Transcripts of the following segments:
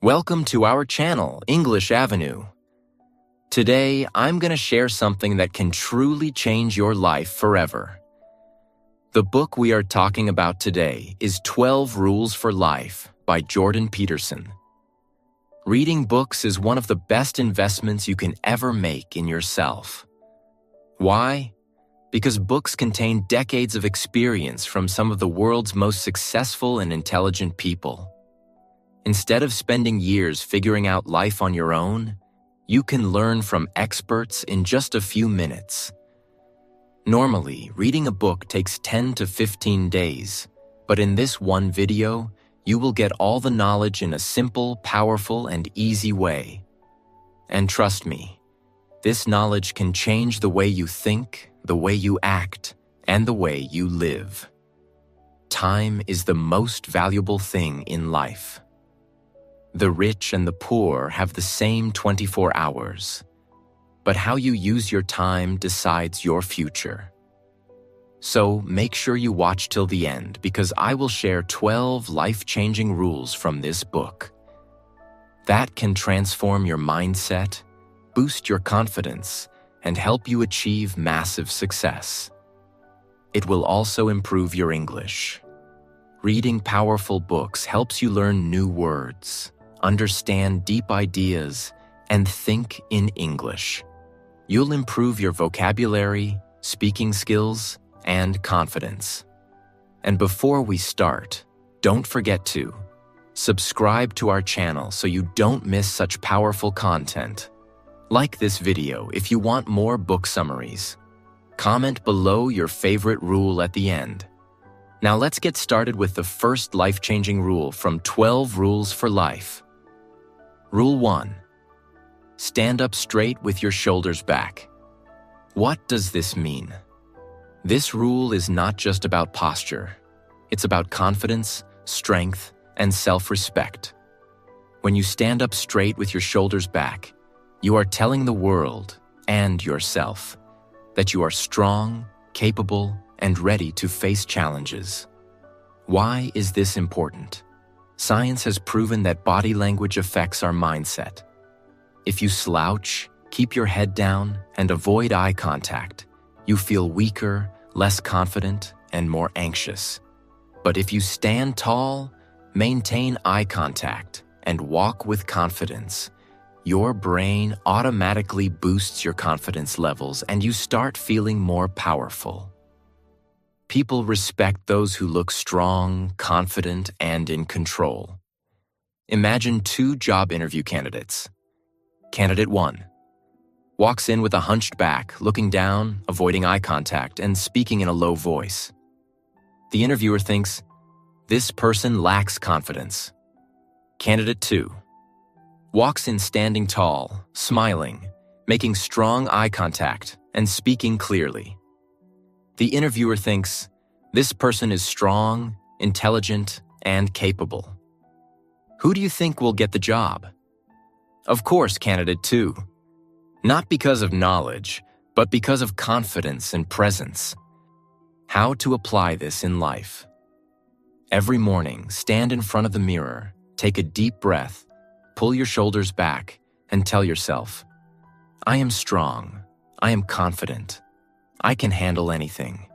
Welcome to our channel, English Avenue. Today, I'm going to share something that can truly change your life forever. The book we are talking about today is 12 Rules for Life by Jordan Peterson. Reading books is one of the best investments you can ever make in yourself. Why? Because books contain decades of experience from some of the world's most successful and intelligent people. Instead of spending years figuring out life on your own, you can learn from experts in just a few minutes. Normally, reading a book takes 10 to 15 days, but in this one video, you will get all the knowledge in a simple, powerful, and easy way. And trust me, this knowledge can change the way you think, the way you act, and the way you live. Time is the most valuable thing in life. The rich and the poor have the same 24 hours, but how you use your time decides your future. So make sure you watch till the end because I will share 12 life-changing rules from this book. That can transform your mindset, boost your confidence, and help you achieve massive success. It will also improve your English. Reading powerful books helps you learn new words, understand deep ideas, and think in English. You'll improve your vocabulary, speaking skills, and confidence. And before we start, don't forget to subscribe to our channel so you don't miss such powerful content. Like this video if you want more book summaries. Comment below your favorite rule at the end. Now let's get started with the first life-changing rule from 12 Rules for Life. Rule 1. Stand up straight with your shoulders back. What does this mean? This rule is not just about posture. It's about confidence, strength, and self-respect. When you stand up straight with your shoulders back, you are telling the world and yourself that you are strong, capable, and ready to face challenges. Why is this important? Science has proven that body language affects our mindset. If you slouch, keep your head down, and avoid eye contact, you feel weaker, less confident, and more anxious. But if you stand tall, maintain eye contact, and walk with confidence, your brain automatically boosts your confidence levels and you start feeling more powerful. People respect those who look strong, confident, and in control. Imagine two job interview candidates. Candidate 1 walks in with a hunched back, looking down, avoiding eye contact, and speaking in a low voice. The interviewer thinks, this person lacks confidence. Candidate 2 walks in standing tall, smiling, making strong eye contact, and speaking clearly. The interviewer thinks, this person is strong, intelligent, and capable. Who do you think will get the job? Of course, candidate 2. Not because of knowledge, but because of confidence and presence. How to apply this in life? Every morning, stand in front of the mirror, take a deep breath, pull your shoulders back, and tell yourself, I am strong, I am confident, I can handle anything.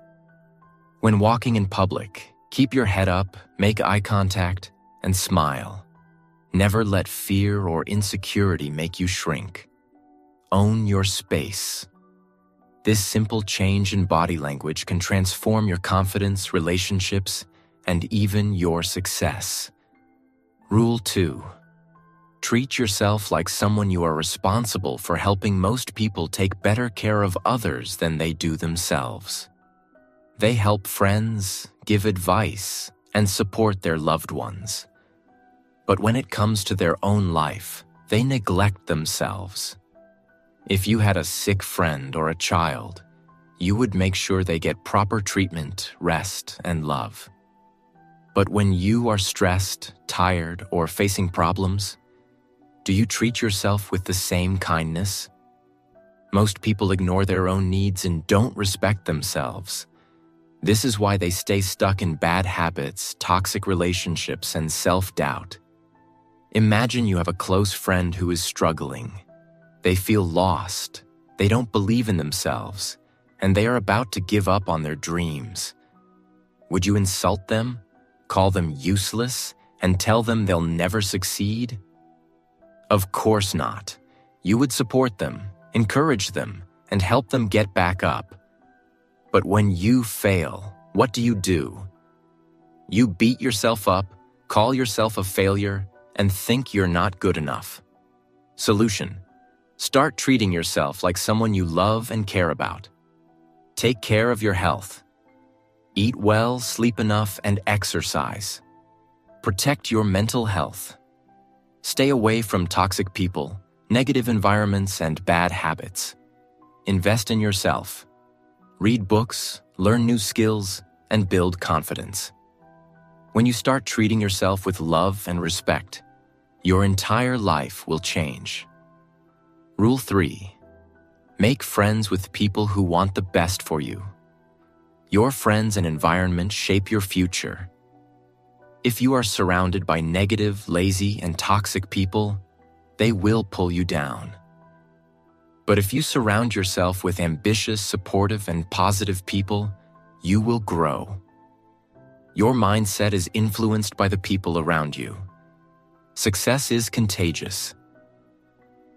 When walking in public, keep your head up, make eye contact, and smile. Never let fear or insecurity make you shrink. Own your space. This simple change in body language can transform your confidence, relationships, and even your success. Rule 2. Treat yourself like someone you are responsible for helping most people take better care of others than they do themselves. They help friends, give advice, and support their loved ones. But when it comes to their own life, they neglect themselves. If you had a sick friend or a child, you would make sure they get proper treatment, rest, and love. But when you are stressed, tired, or facing problems, do you treat yourself with the same kindness? Most people ignore their own needs and don't respect themselves. This is why they stay stuck in bad habits, toxic relationships, and self-doubt. Imagine you have a close friend who is struggling. They feel lost, they don't believe in themselves, and they are about to give up on their dreams. Would you insult them, call them useless, and tell them they'll never succeed? Of course not. You would support them, encourage them, and help them get back up. But when you fail, what do? You beat yourself up, call yourself a failure, and think you're not good enough. Solution: start treating yourself like someone you love and care about. Take care of your health. Eat well, sleep enough, and exercise. Protect your mental health. Stay away from toxic people, negative environments, and bad habits. Invest in yourself. Read books, learn new skills, and build confidence. When you start treating yourself with love and respect, your entire life will change. Rule 3. Make friends with people who want the best for you. Your friends and environment shape your future. If you are surrounded by negative, lazy, and toxic people, they will pull you down. But if you surround yourself with ambitious, supportive, and positive people, you will grow. Your mindset is influenced by the people around you. Success is contagious.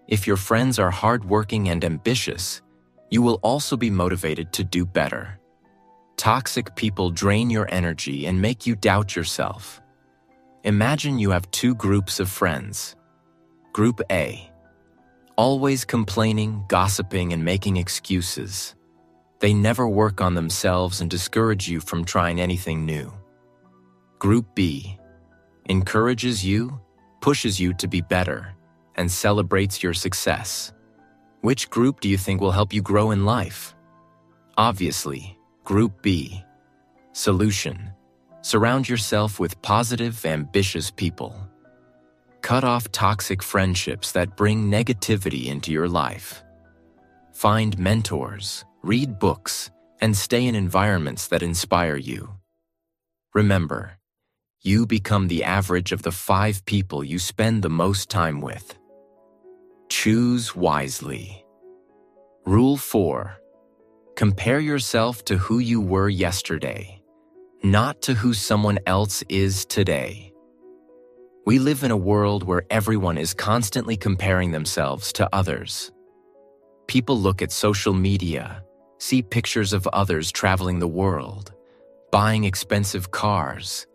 If your friends are hardworking and ambitious, you will also be motivated to do better. Toxic people drain your energy and make you doubt yourself. Imagine you have two groups of friends. Group A, always complaining, gossiping, and making excuses. They never work on themselves and discourage you from trying anything new. Group B, encourages you, pushes you to be better, and celebrates your success. Which group do you think will help you grow in life? Obviously, Group B. Solution: surround yourself with positive, ambitious people. Cut off toxic friendships that bring negativity into your life. Find mentors, read books, and stay in environments that inspire you. Remember, you become the average of the 5 people you spend the most time with. Choose wisely. Rule 4. Compare yourself to who you were yesterday, not to who someone else is today. We live in a world where everyone is constantly comparing themselves to others. People look at social media, see pictures of others traveling the world, buying expensive cars,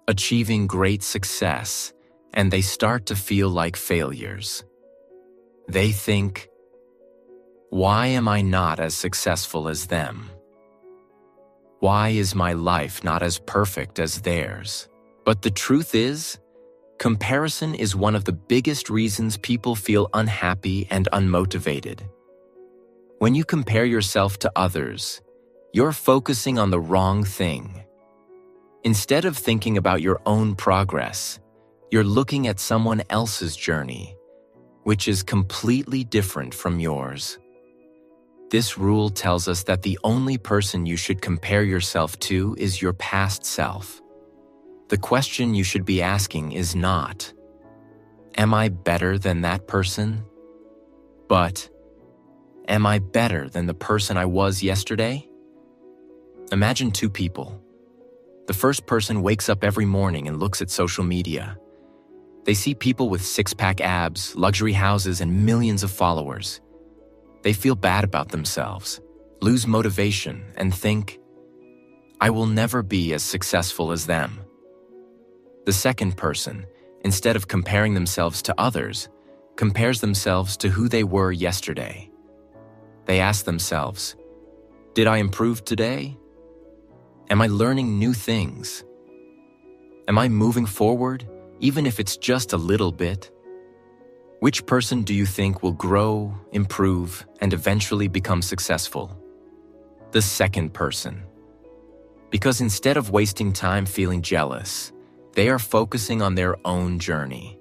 achieving great success, and they start to feel like failures. They think, why am I not as successful as them? Why is my life not as perfect as theirs? But the truth is, comparison is one of the biggest reasons people feel unhappy and unmotivated. When you compare yourself to others, you're focusing on the wrong thing. Instead of thinking about your own progress, you're looking at someone else's journey, which is completely different from yours. This rule tells us that the only person you should compare yourself to is your past self. The question you should be asking is not, am I better than that person? But, am I better than the person I was yesterday? Imagine 2 people. The first person wakes up every morning and looks at social media. They see people with 6-pack abs, luxury houses, and millions of followers. They feel bad about themselves, lose motivation, and think, I will never be as successful as them. The second person, instead of comparing themselves to others, compares themselves to who they were yesterday. They ask themselves, did I improve today? Am I learning new things? Am I moving forward, even if it's just a little bit? Which person do you think will grow, improve, and eventually become successful? The second person. Because instead of wasting time feeling jealous, they are focusing on their own journey.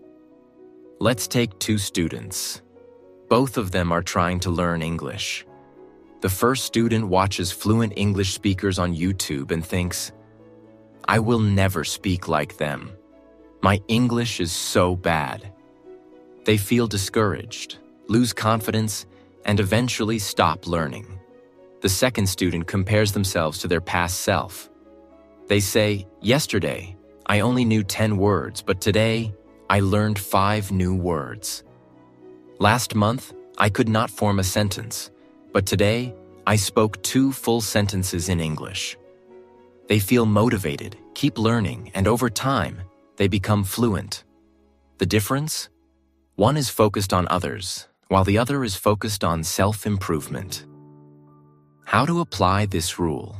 Let's take 2 students. Both of them are trying to learn English. The first student watches fluent English speakers on YouTube and thinks, I will never speak like them. My English is so bad. They feel discouraged, lose confidence, and eventually stop learning. The second student compares themselves to their past self. They say, "Yesterday, I only knew 10 words, but today, I learned 5 new words. Last month, I could not form a sentence, but today, I spoke 2 full sentences in English." They feel motivated, keep learning, and over time, they become fluent. The difference? One is focused on others, while the other is focused on self-improvement. How to apply this rule?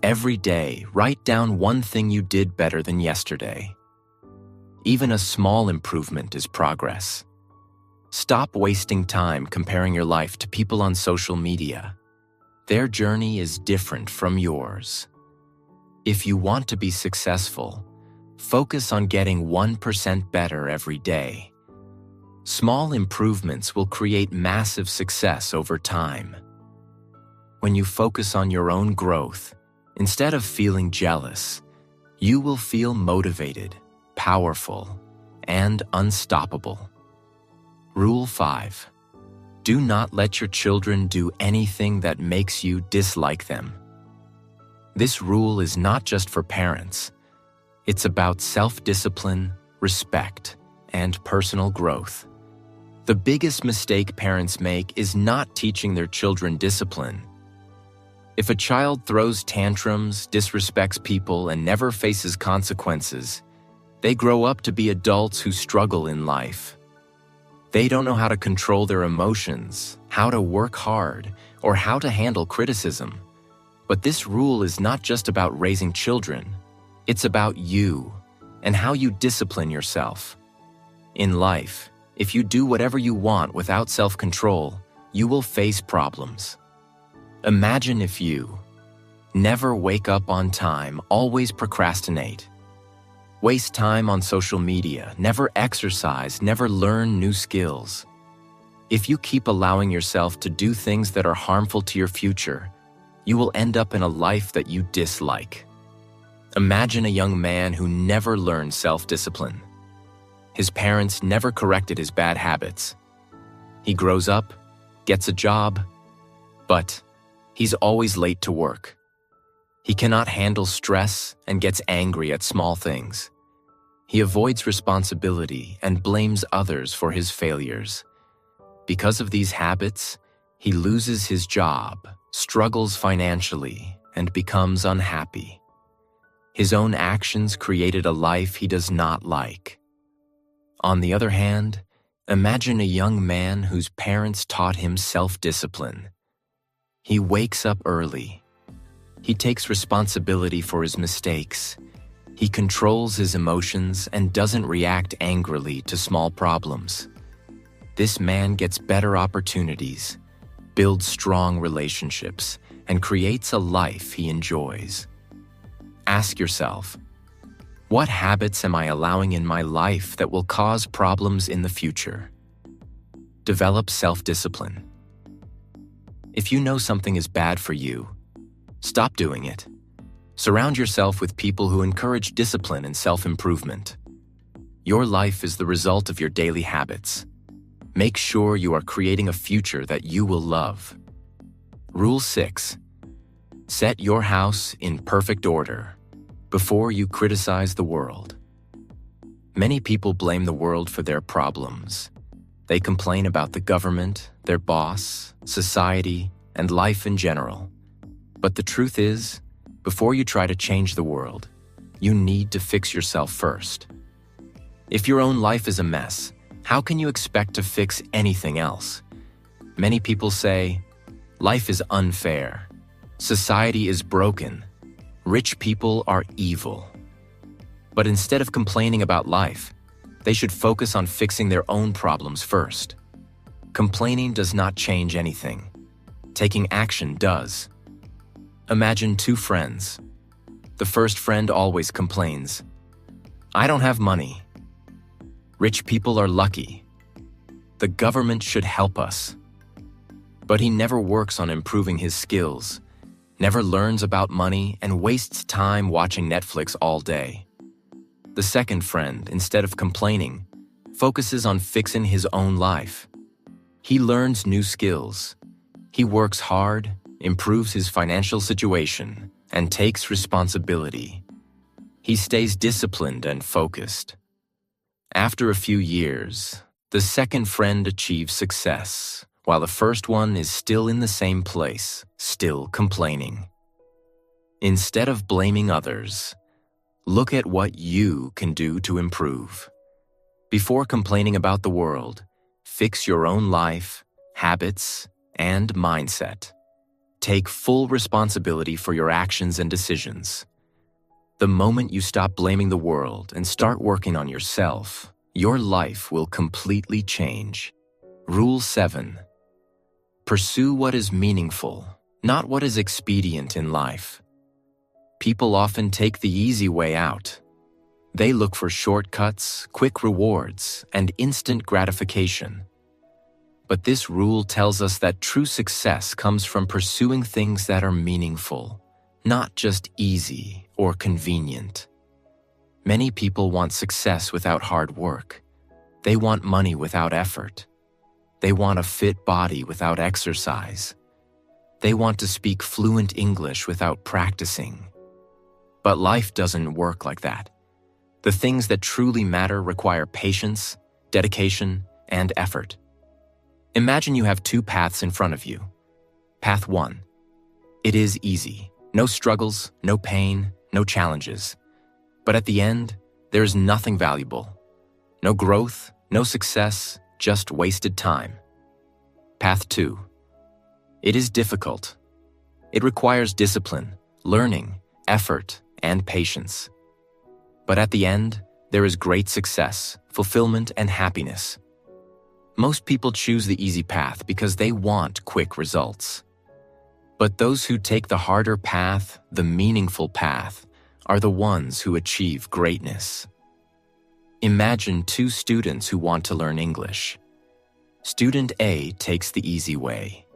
Every day, write down one thing you did better than yesterday. Even a small improvement is progress. Stop wasting time comparing your life to people on social media. Their journey is different from yours. If you want to be successful, focus on getting 1% better every day. Small improvements will create massive success over time. When you focus on your own growth, instead of feeling jealous, you will feel motivated, powerful, and unstoppable. Rule 5. Do not let your children do anything that makes you dislike them. This rule is not just for parents. It's about self-discipline, respect, and personal growth. The biggest mistake parents make is not teaching their children discipline. If a child throws tantrums, disrespects people, and never faces consequences, they grow up to be adults who struggle in life. They don't know how to control their emotions, how to work hard, or how to handle criticism. But this rule is not just about raising children. It's about you and how you discipline yourself. In life, if you do whatever you want without self-control, you will face problems. Imagine if you never wake up on time, always procrastinate, waste time on social media, never exercise, never learn new skills. If you keep allowing yourself to do things that are harmful to your future, you will end up in a life that you dislike. Imagine a young man who never learned self-discipline. His parents never corrected his bad habits. He grows up, gets a job, but he's always late to work. He cannot handle stress and gets angry at small things. He avoids responsibility and blames others for his failures. Because of these habits, he loses his job, struggles financially, and becomes unhappy. His own actions created a life he does not like. On the other hand, imagine a young man whose parents taught him self-discipline. He wakes up early. He takes responsibility for his mistakes. He controls his emotions and doesn't react angrily to small problems. This man gets better opportunities, builds strong relationships, and creates a life he enjoys. Ask yourself, what habits am I allowing in my life that will cause problems in the future? Develop self-discipline. If you know something is bad for you, stop doing it. Surround yourself with people who encourage discipline and self-improvement. Your life is the result of your daily habits. Make sure you are creating a future that you will love. Rule 6. Set your house in perfect order before you criticize the world. Many people blame the world for their problems. They complain about the government, their boss, society, and life in general. But the truth is, before you try to change the world, you need to fix yourself first. If your own life is a mess, how can you expect to fix anything else? Many people say, life is unfair, society is broken, rich people are evil. But instead of complaining about life, they should focus on fixing their own problems first. Complaining does not change anything. Taking action does. Imagine 2 friends. The first friend always complains, "I don't have money. Rich people are lucky. The government should help us." But he never works on improving his skills, never learns about money, and wastes time watching Netflix all day. The second friend, instead of complaining, focuses on fixing his own life. He learns new skills. He works hard, improves his financial situation, and takes responsibility. He stays disciplined and focused. After a few years, the second friend achieves success, while the first one is still in the same place, still complaining. Instead of blaming others, look at what you can do to improve. Before complaining about the world, fix your own life, habits, and mindset. Take full responsibility for your actions and decisions. The moment you stop blaming the world and start working on yourself, your life will completely change. Rule 7. Pursue what is meaningful, not what is expedient in life. People often take the easy way out. They look for shortcuts, quick rewards, and instant gratification. But this rule tells us that true success comes from pursuing things that are meaningful, not just easy or convenient. Many people want success without hard work. They want money without effort. They want a fit body without exercise. They want to speak fluent English without practicing. But life doesn't work like that. The things that truly matter require patience, dedication, and effort. Imagine you have two paths in front of you. Path 1. It is easy. No struggles, no pain, no challenges. But at the end, there is nothing valuable. No growth, no success, just wasted time. Path 2. It is difficult. It requires discipline, learning, effort, and patience. But at the end, there is great success, fulfillment, and happiness. Most people choose the easy path because they want quick results. But those who take the harder path, the meaningful path, are the ones who achieve greatness. Imagine two students who want to learn English. Student A takes the easy way.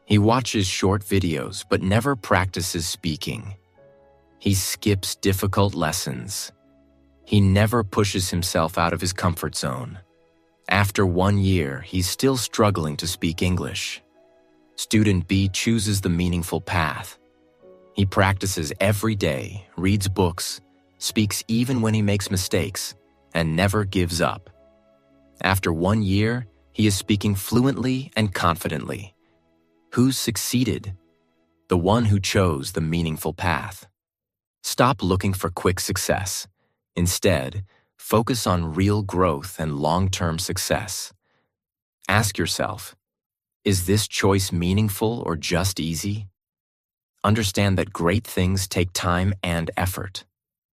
He watches short videos but never practices speaking. He skips difficult lessons. He never pushes himself out of his comfort zone. After 1 year, he's still struggling to speak English. Student B chooses the meaningful path. He practices every day, reads books, speaks even when he makes mistakes, and never gives up. After 1 year, he is speaking fluently and confidently. Who's succeeded? The one who chose the meaningful path. Stop looking for quick success. Instead, focus on real growth and long-term success. Ask yourself, is this choice meaningful or just easy? Understand that great things take time and effort.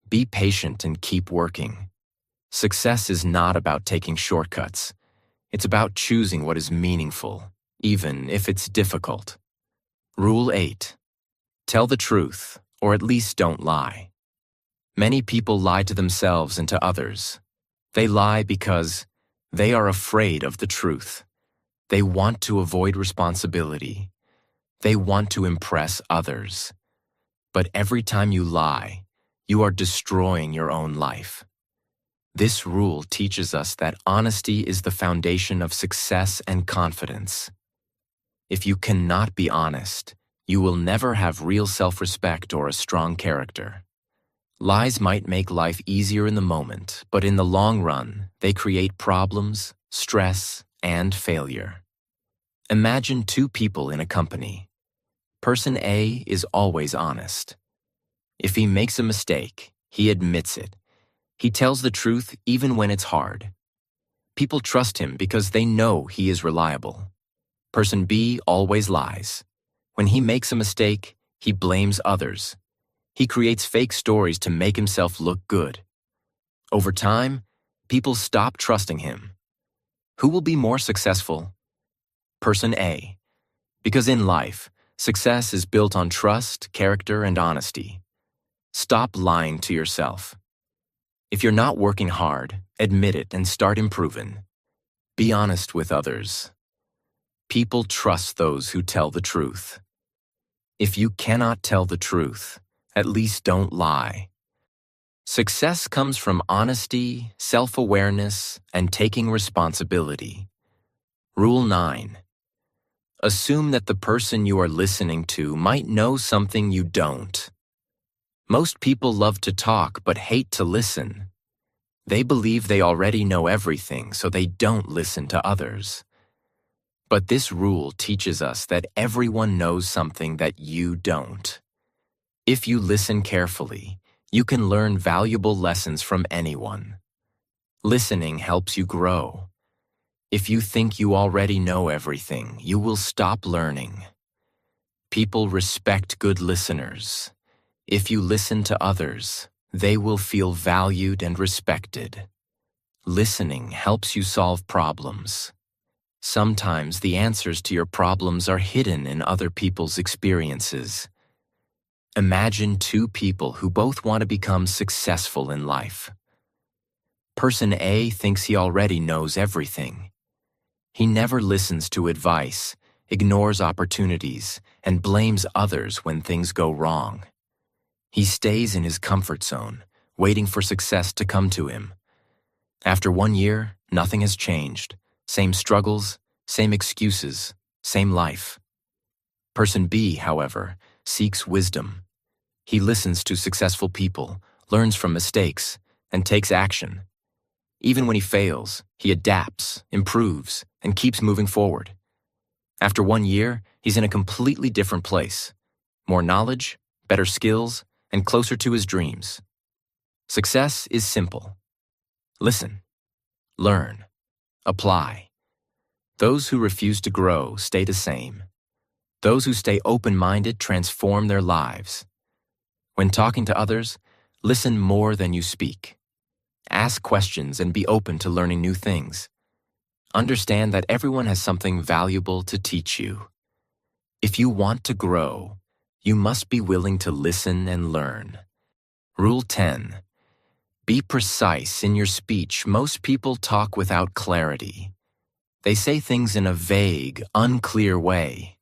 Be patient and keep working. Success is not about taking shortcuts. It's about choosing what is meaningful, even if it's difficult. Rule 8. Tell the truth, or at least don't lie. Many people lie to themselves and to others. They lie because they are afraid of the truth. They want to avoid responsibility. They want to impress others. But every time you lie, you are destroying your own life. This rule teaches us that honesty is the foundation of success and confidence. If you cannot be honest, you will never have real self-respect or a strong character. Lies might make life easier in the moment, but in the long run, they create problems, stress, and failure. Imagine two people in a company. Person A is always honest. If he makes a mistake, he admits it. He tells the truth even when it's hard. People trust him because they know he is reliable. Person B always lies. When he makes a mistake, he blames others. He creates fake stories to make himself look good. Over time, people stop trusting him. Who will be more successful? Person A. Because in life, success is built on trust, character, and honesty. Stop lying to yourself. If you're not working hard, admit it and start improving. Be honest with others. People trust those who tell the truth. If you cannot tell the truth, at least don't lie. Success comes from honesty, self-awareness, and taking responsibility. Rule 9. Assume that the person you are listening to might know something you don't. Most people love to talk but hate to listen. They believe they already know everything, so they don't listen to others. But this rule teaches us that everyone knows something that you don't. If you listen carefully, you can learn valuable lessons from anyone. Listening helps you grow. If you think you already know everything, you will stop learning. People respect good listeners. If you listen to others, they will feel valued and respected. Listening helps you solve problems. Sometimes the answers to your problems are hidden in other people's experiences. Imagine two people who both want to become successful in life. Person A thinks he already knows everything. He never listens to advice, ignores opportunities, and blames others when things go wrong. He stays in his comfort zone, waiting for success to come to him. After 1 year, nothing has changed. Same struggles, same excuses, same life. Person B, however, seeks wisdom. He listens to successful people, learns from mistakes, and takes action. Even when he fails, he adapts, improves, and keeps moving forward. After 1 year, he's in a completely different place. More knowledge, better skills, and closer to his dreams. Success is simple. Listen, learn, apply. Those who refuse to grow stay the same. Those who stay open-minded transform their lives. When talking to others, listen more than you speak. Ask questions and be open to learning new things. Understand that everyone has something valuable to teach you. If you want to grow, you must be willing to listen and learn. Rule 10. Be precise in your speech. Most people talk without clarity. They say things in a vague, unclear way.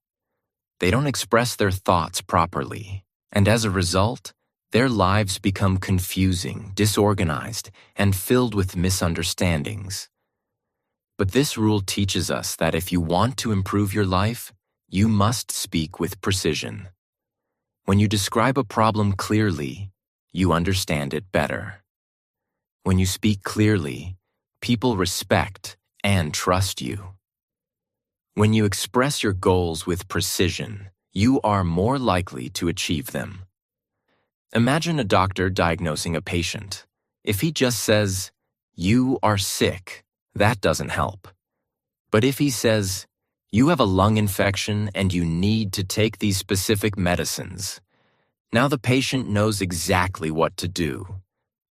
They don't express their thoughts properly, and as a result, their lives become confusing, disorganized, and filled with misunderstandings. But this rule teaches us that if you want to improve your life, you must speak with precision. When you describe a problem clearly, you understand it better. When you speak clearly, people respect and trust you. When you express your goals with precision, you are more likely to achieve them. Imagine a doctor diagnosing a patient. If he just says, "You are sick," that doesn't help. But if he says, "You have a lung infection and you need to take these specific medicines," now the patient knows exactly what to do.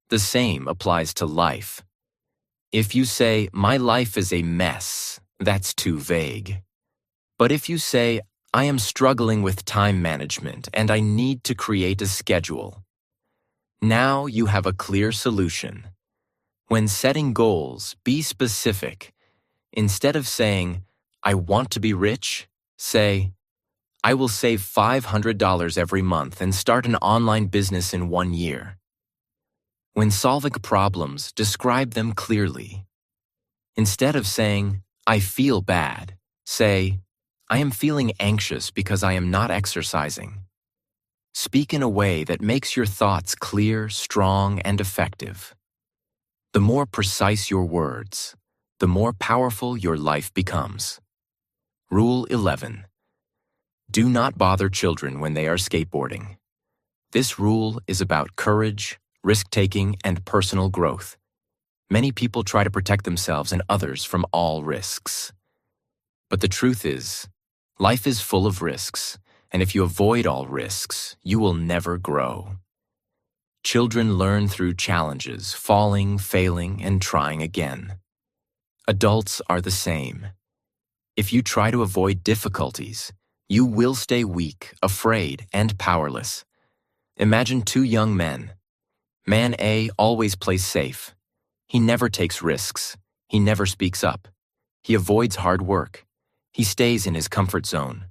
The same applies to life. If you say, "My life is a mess," that's too vague. But if you say, "I am struggling with time management and I need to create a schedule," now you have a clear solution. When setting goals, be specific. Instead of saying, "I want to be rich," say, "I will save $500 every month and start an online business in 1 year." When solving problems, describe them clearly. Instead of saying, "I feel bad," say, "I am feeling anxious because I am not exercising." Speak in a way that makes your thoughts clear, strong, and effective. The more precise your words, the more powerful your life becomes. Rule 11. Do not bother children when they are skateboarding. This rule is about courage, risk-taking, and personal growth. Many people try to protect themselves and others from all risks. But the truth is, life is full of risks, and if you avoid all risks, you will never grow. Children learn through challenges, falling, failing, and trying again. Adults are the same. If you try to avoid difficulties, you will stay weak, afraid, and powerless. Imagine two young men. Man A always plays safe. He never takes risks. He never speaks up. He avoids hard work. He stays in his comfort zone.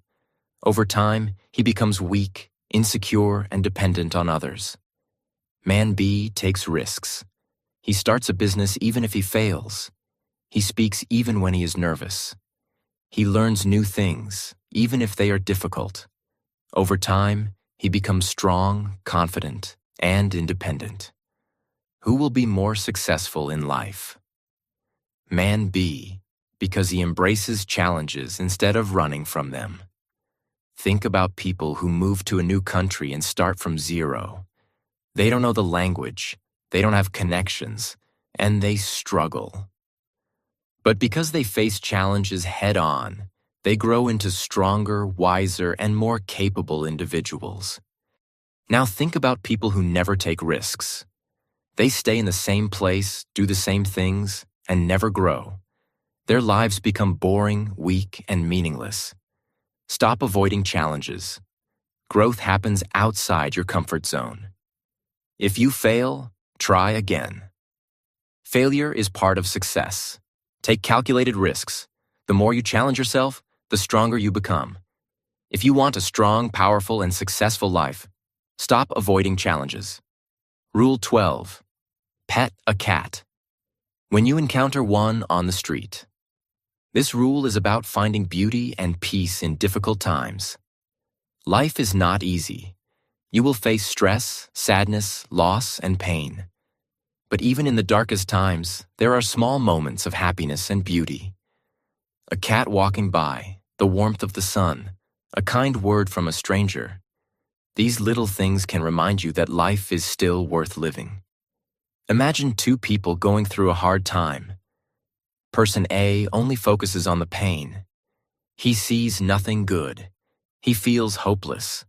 Over time, he becomes weak, insecure, and dependent on others. Man B takes risks. He starts a business even if he fails. He speaks even when he is nervous. He learns new things, even if they are difficult. Over time, he becomes strong, confident, and independent. Who will be more successful in life? Man B, because he embraces challenges instead of running from them. Think about people who move to a new country and start from zero. They don't know the language, they don't have connections, and they struggle. But because they face challenges head-on, they grow into stronger, wiser, and more capable individuals. Now think about people who never take risks. They stay in the same place, do the same things, and never grow. Their lives become boring, weak, and meaningless. Stop avoiding challenges. Growth happens outside your comfort zone. If you fail, try again. Failure is part of success. Take calculated risks. The more you challenge yourself, the stronger you become. If you want a strong, powerful, and successful life, stop avoiding challenges. Rule 12. Pet a cat. When you encounter one on the street. This rule is about finding beauty and peace in difficult times. Life is not easy. You will face stress, sadness, loss, and pain. But even in the darkest times, there are small moments of happiness and beauty. A cat walking by, the warmth of the sun, a kind word from a stranger. These little things can remind you that life is still worth living. Imagine two people going through a hard time. Person A only focuses on the pain. He sees nothing good. He feels hopeless.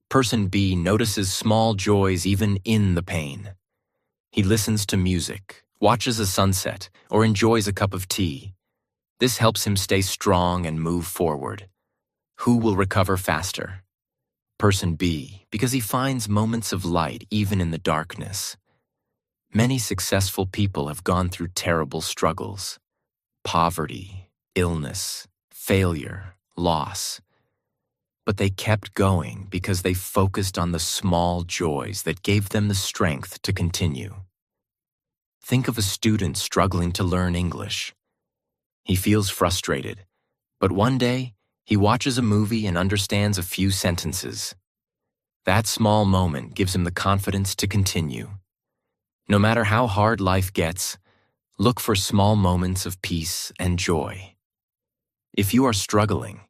Person B notices small joys even in the pain. He listens to music, watches a sunset, or enjoys a cup of tea. This helps him stay strong and move forward. Who will recover faster? Person B, because he finds moments of light even in the darkness. Many successful people have gone through terrible struggles. Poverty, illness, failure, loss. But they kept going because they focused on the small joys that gave them the strength to continue. Think of a student struggling to learn English. He feels frustrated, but one day he watches a movie and understands a few sentences. That small moment gives him the confidence to continue. No matter how hard life gets, look for small moments of peace and joy. If you are struggling,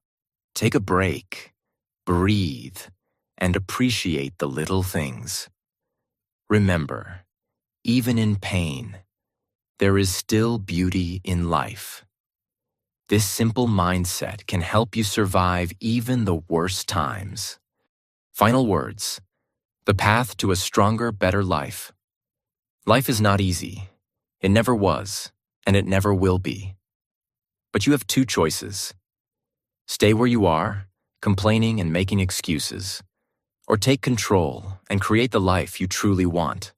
take a break, breathe, and appreciate the little things. Remember, even in pain, there is still beauty in life. This simple mindset can help you survive even the worst times. Final words. The path to a stronger, better life. Life is not easy. It never was, and it never will be. But you have two choices. Stay where you are, complaining and making excuses, or take control and create the life you truly want.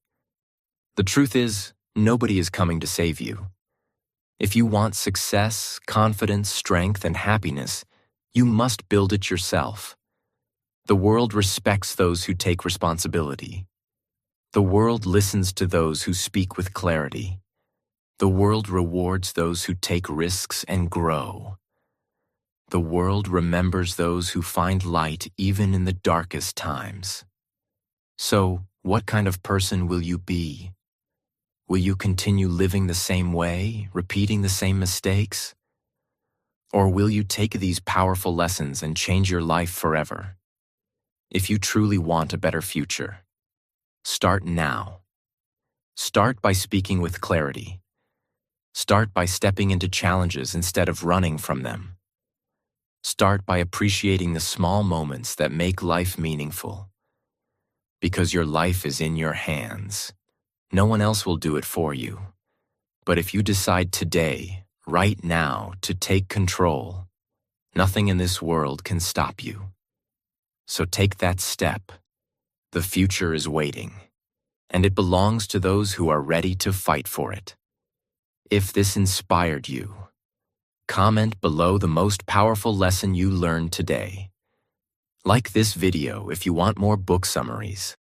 The truth is, nobody is coming to save you. If you want success, confidence, strength, and happiness, you must build it yourself. The world respects those who take responsibility. The world listens to those who speak with clarity. The world rewards those who take risks and grow. The world remembers those who find light even in the darkest times. So, what kind of person will you be? Will you continue living the same way, repeating the same mistakes? Or will you take these powerful lessons and change your life forever? If you truly want a better future, start now. Start by speaking with clarity. Start by stepping into challenges instead of running from them. Start by appreciating the small moments that make life meaningful. Because your life is in your hands. No one else will do it for you. But if you decide today, right now, to take control, nothing in this world can stop you. So take that step. The future is waiting, and it belongs to those who are ready to fight for it. If this inspired you, comment below the most powerful lesson you learned today. Like this video if you want more book summaries.